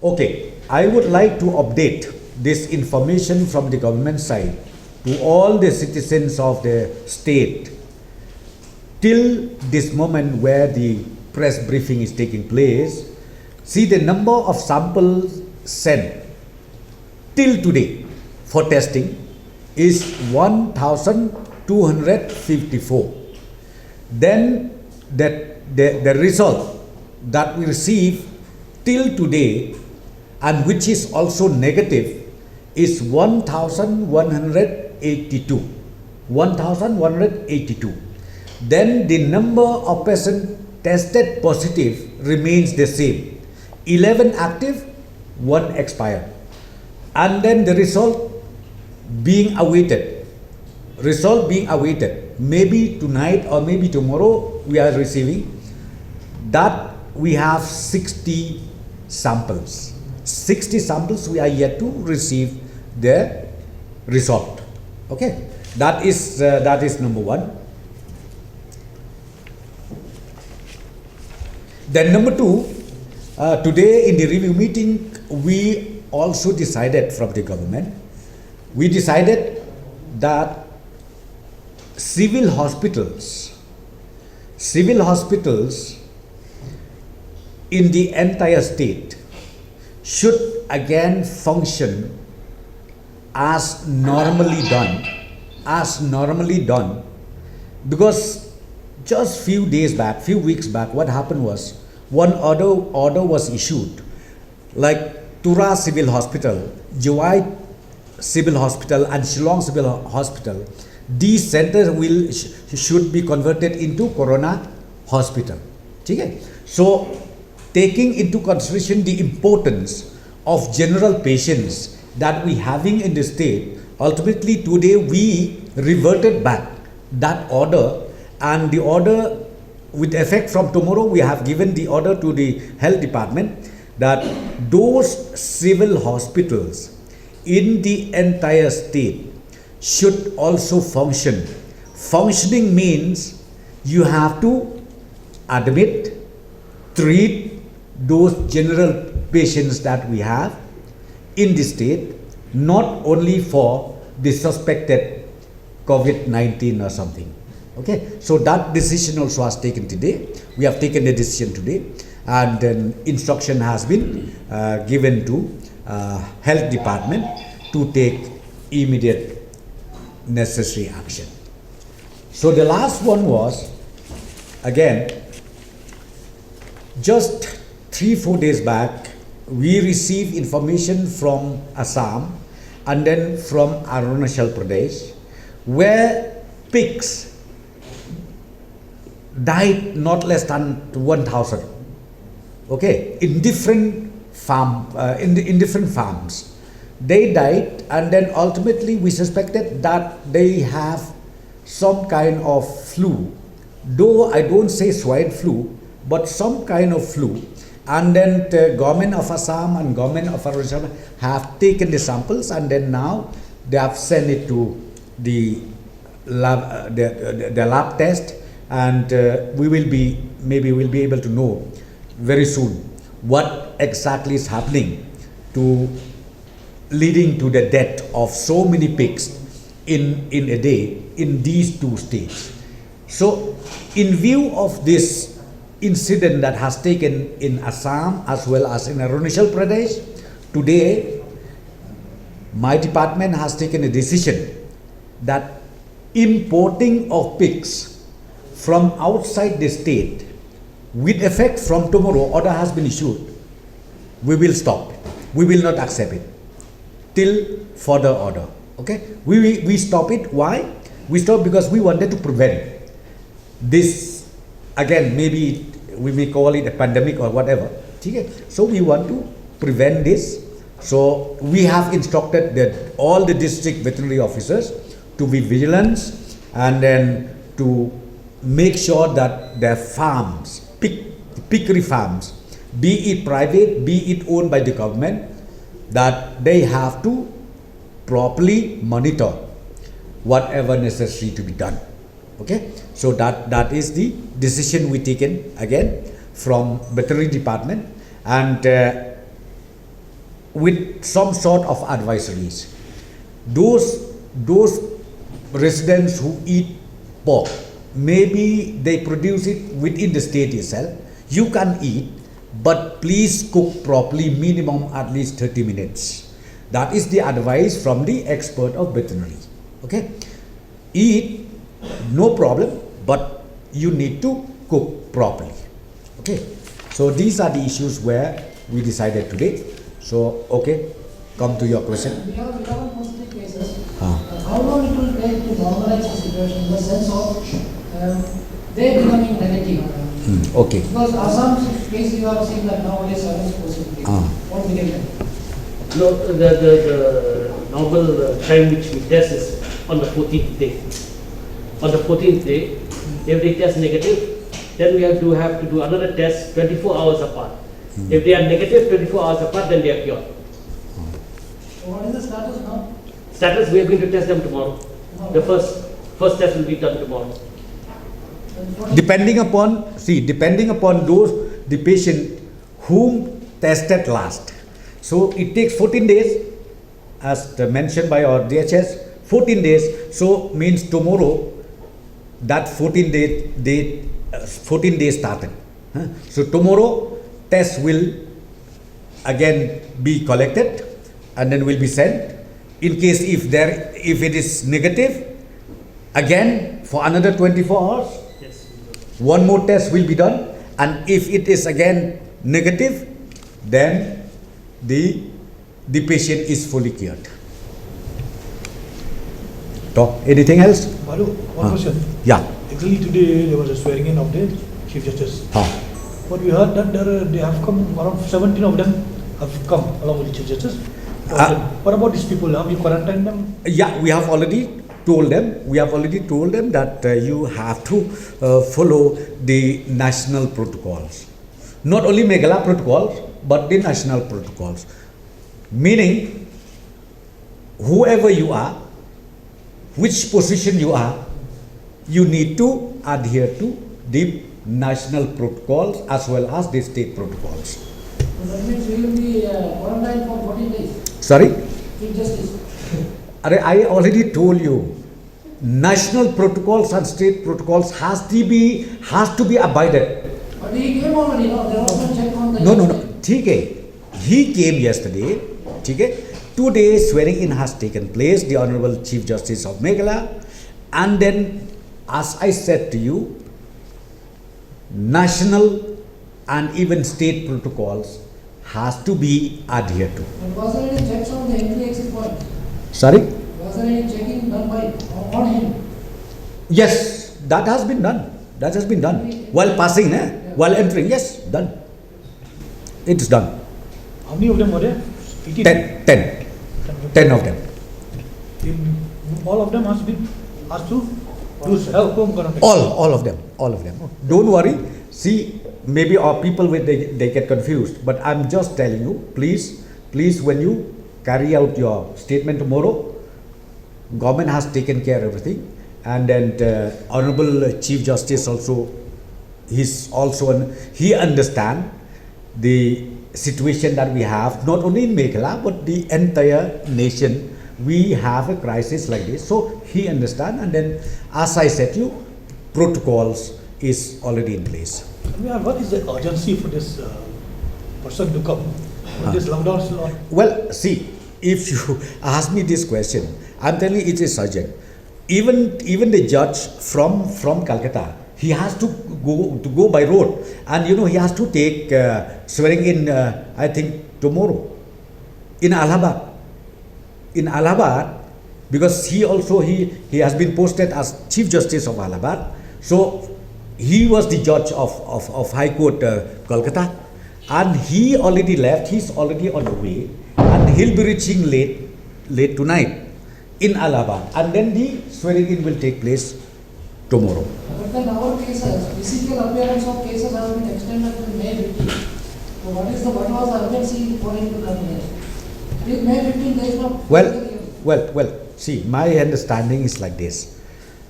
Okay, I would like to update this information from the government side to all the citizens of the state till this moment where the press briefing is taking place. See, the number of samples sent till today for testing is 1,254. Then the result that we receive till today, and which is also negative, is 1,182. 1,182. Then the number of persons tested positive remains the same. 11 active, 1 expired. And then the result being awaited. Result being awaited. Maybe tonight or maybe tomorrow we are receiving that we have 60 samples. 60 samples we are yet to receive the result. Okay, that is number one. Then number two, today in the review meeting we also decided from the government, we decided that civil hospitals in the entire state should again function as normally done, because just few weeks back, what happened was one order was issued, like Tura Civil Hospital, Jawai Civil Hospital and Shillong Civil Hospital. These centers should be converted into Corona Hospital. Okay? So, taking into consideration the importance of general patients that we having in the state, ultimately today we reverted back that order, and the order with effect from tomorrow we have given the order to the health department that those civil hospitals in the entire state should also function. Functioning means you have to admit, treat those general patients that we have in the state, not only for the suspected COVID-19 or something. Okay, so that decision also has taken today. We have taken the decision today, and then instruction has been given to health department to take immediate necessary action. So the last one was, again, just 3-4 days back, we received information from Assam and then from Arunachal Pradesh, where pigs died not less than 1,000. Okay, in different different farms. They died, and then ultimately we suspected that they have some kind of flu, though I don't say swine flu, but some kind of flu. And then the government of Assam and government of Arunachal have taken the samples, and then now they have sent it to the lab, the lab test, and we'll be able to know very soon what exactly is happening to leading to the death of so many pigs in a day in these two states. So, in view of this incident that has taken in Assam as well as in Arunachal Pradesh, today my department has taken a decision that importing of pigs from outside the state with effect from tomorrow, order has been issued, we will stop. We will not accept it till further order. Okay, we stop it. Why? We stop because we wanted to prevent this, again, maybe we may call it a pandemic or whatever. Okay, so we want to prevent this. So we have instructed that all the district veterinary officers to be vigilant, and then to make sure that their farms, piggery farms, be it private, be it owned by the government, that they have to properly monitor whatever necessary to be done. Okay, so that is the decision we taken again from veterinary department, and with some sort of advisories. Those residents who eat pork, maybe they produce it within the state itself. You can eat, but please cook properly, minimum at least 30 minutes. That is the advice from the expert of veterinary. Okay, eat, no problem, but you need to cook properly. Okay, so these are the issues where we decided today. So, okay, come to your question. We have mostly cases. How long it will take to normalize the situation in the sense of they becoming negative? Okay. Because Assam case you have seen that nowadays service possibility. What will it? No, the normal time which we test is on the 14th day. On the 14th day, if they test negative, then we have to do another test 24 hours apart. If they are negative 24 hours apart, then they are cured. So what is the status now? Status, we are going to test them tomorrow. The first test will be done tomorrow. Depending upon the patient whom tested last. So it takes 14 days, as mentioned by our DHS, 14 days. So means tomorrow that 14 days started. So tomorrow test will again be collected and then will be sent. In case if it is negative, again for another 24 hours, Yes. one more test will be done, and if it is again negative, then the patient is fully cured. Talk. Anything else? Balu, one question. Yeah. Actually, today there was a swearing in of the Chief Justice. But we heard that they have come, around 17 of them have come along with the Chief Justice. What about these people? Have you quarantined them? Yeah, we have already told them. That you have to follow the national protocols. Not only Meghalaya protocols, but the national protocols. Meaning, whoever you are, which position you are, you need to adhere to the national protocols as well as the state protocols. So that means we will be quarantined for 14 days. Sorry? Chief Justice. I already told you, national protocols and state protocols has to be abided. But he came already, no? There was no check on the No. ठीक है. He came yesterday. ठीक है. Today swearing in has taken place, the Honorable Chief Justice of Meghalaya, and then, as I said to you, national and even state protocols has to be adhered to. But was there any checks on the entry exit point? Sorry? Was there any checking done by on him? Yes, that has been done. While passing, while entering, yes, done. It's done. How many of them were there? 18? 10 of them. All of them has been asked to do self-home quarantine. All of them. Don't worry. See, maybe our people they get confused, but I'm just telling you, please, when you carry out your statement tomorrow, government has taken care of everything, and then Honorable Chief Justice also, he understand the situation that we have, not only in Meghalaya but the entire nation. We have a crisis like this, so he understand, and then, as I said to you, protocols is already in place. What is the urgency for this person to come? When this lockdown is not. Well, see, if you ask me this question, I'm telling you, it is urgent. Even the judge from Calcutta, he has to go by road, and he has to take swearing in. I think tomorrow in Allahabad, because he has been posted as Chief Justice of Allahabad. So he was the judge of High Court Kolkata, and he already left. He's already on the way, and he'll be reaching late tonight in Allahabad, and then the swearing in will take place tomorrow. But then our cases, physical appearance of cases have been extended to May 15. So what was the urgency for him to come here? Till May 15 there is no. Well, see, my understanding is like this.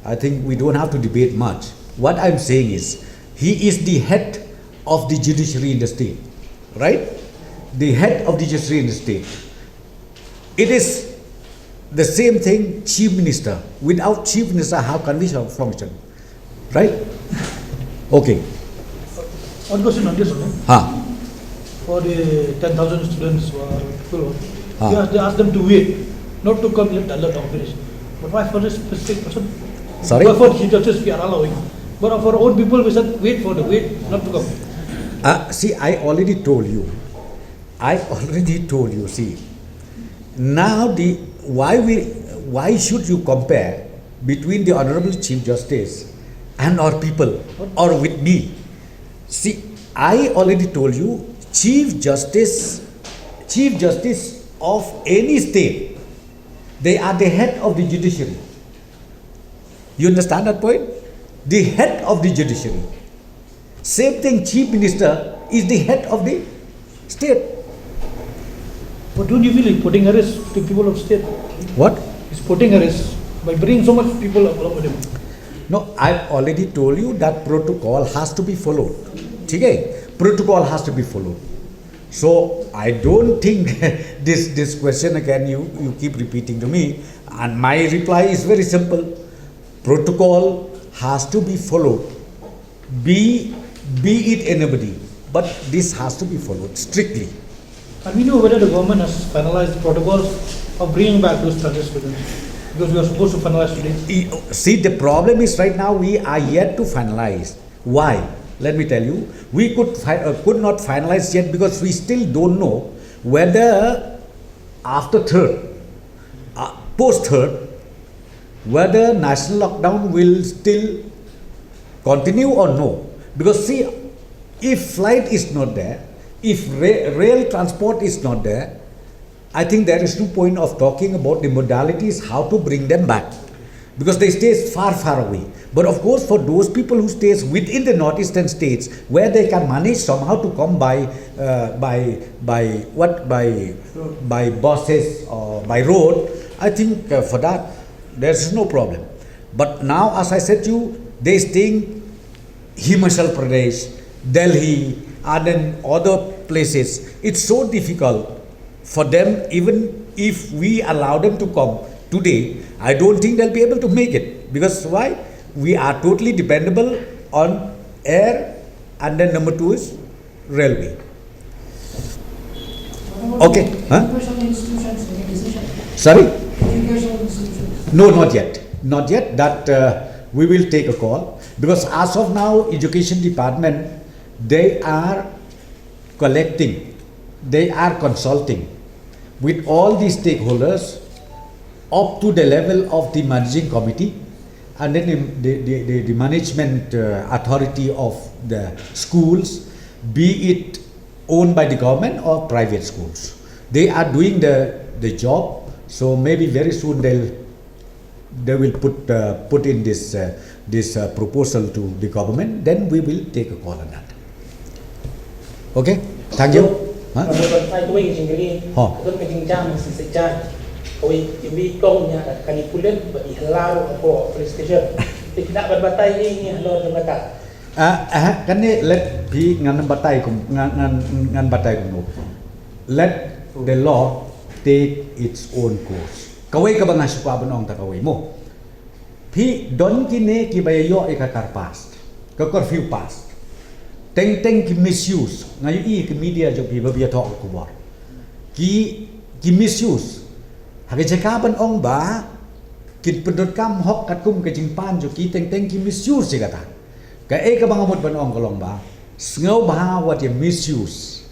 I think we don't have to debate much. What I'm saying is, he is the head of the judiciary in the state, right? the head of the judiciary in the state. It is the same thing, chief minister. Without chief minister, how can we function? Right? Okay. One question on this one. For the 10,000 students who are people, they ask them to wait, not to come let Allah finish. But why for a specific person? Sorry? Why for chief justice we are allowing? But for own people we said wait, not to come. See, I already told you. See, now why should you compare between the Honorable Chief Justice and our people or with me? See, I already told you, Chief Justice of any state, they are the head of the judiciary. You understand that point? The head of the judiciary. Same thing, Chief Minister is the head of the state. But don't you feel like putting a risk to people of state? What? It's putting a risk by bringing so much people along with him. No, I've already told you that protocol has to be followed. Okay? Protocol has to be followed. So I don't think this question again you keep repeating to me, and my reply is very simple. Protocol has to be followed. Be it anybody, but this has to be followed strictly. And we know whether the government has finalized the protocols of bringing back those transgender students, because we are supposed to finalize today. See, the problem is right now we are yet to finalize. Why? Let me tell you, we could not finalize yet because we still don't know whether after post third, whether national lockdown will still continue or no. Because see, if flight is not there, if rail transport is not there, I think there is no point of talking about the modalities, how to bring them back. Because they stay far, far away. But of course, for those people who stays within the northeastern states, where they can manage somehow to come by buses or by road, I think for that there's no problem. But now, as I said to you, they staying Himachal Pradesh, Delhi, and then other places. It's so difficult for them. Even if we allow them to come today, I don't think they'll be able to make it. Because why? We are totally dependable on air, and then number two is railway. Okay. Educational institutions make a decision. Sorry? Educational institutions. No, not yet. Not yet. That we will take a call. Because as of now, Education Department, they are collecting, they are consulting with all the stakeholders up to the level of the managing committee, and then the management authority of the schools, be it owned by the government or private schools. They are doing the job, so maybe very soon they will put in this proposal to the government. Then we will take a call on that. Okay, thank you. Huh? Kan let pi ngan batai kum let the law take its own course. Kawai ka banga suka banong ta kawai mo. Pi don kine ki bayo ikatar past. Ka curfew past. Teng ki misuse ngayu I ki media jo pi babia talk ko bor. Ki misuse. Hage jakaban ong ba kin pendot kam hok kat kum ke jingpan jo ki teng ki misuse kata. Ka ka banga mot ban ong kolong ba. Ngau ba what you misuse.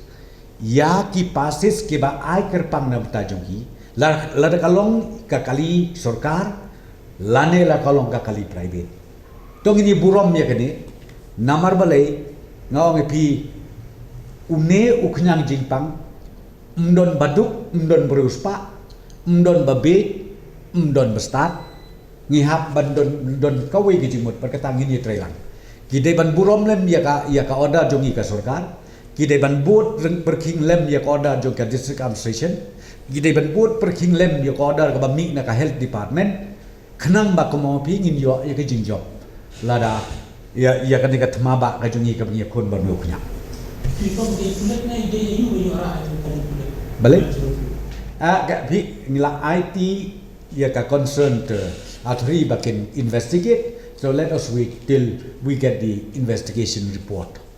Ya ki pasis ki ba ai kerpang na bta jong ki. La kalong kakali sarkar, lane la kalong kakali private. Tong ini burom ya kene, namar balai ngawang pi une uknyang jingpang, mdon baduk, mdon beruspa, mdon babe, mdon bestat, ngihap bandon kawai ke jimut perkatang ini trailang. Kidai ban burom lem ya ka order jongi ka sarkar, kidai ban boat perking lem ya ka order jong ka district administration. Gidai ban buat perking lem ya ko order ka bami na ka health department khnang ba ko mo pi ngin yo ya ka jing job lada ya kan ka thma ba ka jungi ka bang kon ban mo khnya Because they collect na they you are Balik. Kat pi ngila IT ya ka concern to Athri bakin investigate. So let us wait till we get the investigation report.